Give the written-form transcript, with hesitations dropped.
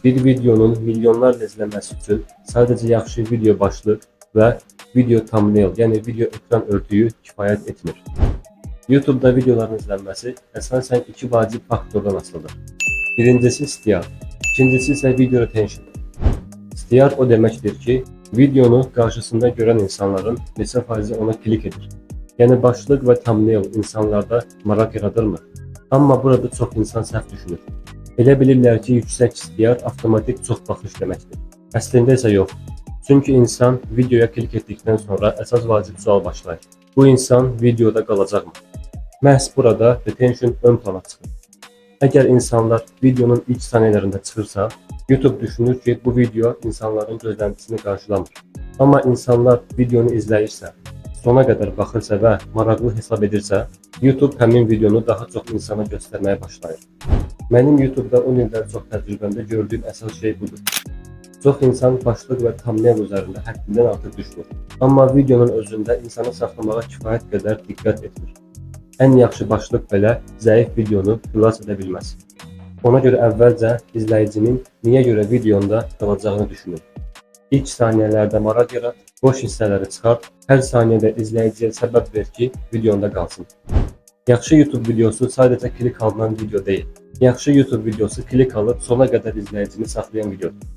Bir videonun milyonlarla izlenməsi üçün sadəcə yaxşı video başlıq və video thumbnail, yəni video ekran örtüyü kifayət etmir. YouTube'da videoların izlənməsi əsasən iki vacib faktordan asılıdır. Birincisi istiyar, ikincisi isə video retention. İstiyar o deməkdir ki, videonu qarşısında görən insanların neçə faizi ona klik edir. Yəni başlıq və thumbnail insanlarda maraq yaradırmı? Amma burada çox insan səhv düşünür. Elə bilirlər ki, yüksək istiyar avtomatik çox baxış deməkdir. Əslində isə yox. Çünki insan videoya klik etdikdən sonra əsas vacib sual başlayır. Bu insan videoda qalacaqmı? Məhz burada retention ön plana çıxır. Əgər insanlar videonun ilk saniyələrində çıxırsa, YouTube düşünür ki, bu video insanların gözləntisini qarşılamır. Amma insanlar videonu izləyirsə, sona qədər baxırsa və maraqlı hesab edirsə, YouTube həmin videonu daha çox insana göstərməyə başlayır. Mənim YouTube'da 10 ildən çox təcrübəmdə gördüyüm əsas şey budur. Çox insan başlıq və thumbnail üzərində həddindən artıq düşünür. Amma videonun özündə insanı saxlamağa kifayət qədər diqqət etmir. Ən yaxşı başlıq belə zəif videonu xilas edə bilməz. Ona görə əvvəlcə izləyicinin niyə görə videonda qalacağını düşünün. İlk saniyələrdə maraq yarat, boş hissələri çıxart, hər saniyədə izləyiciyə səbəb ver ki, videonda qalsın. Yaxşı YouTube videosu sadəcə klik alınan video deyil. Yaxşı YouTube videosu klik alıb sona qədər izləyicini saxlayan videodur.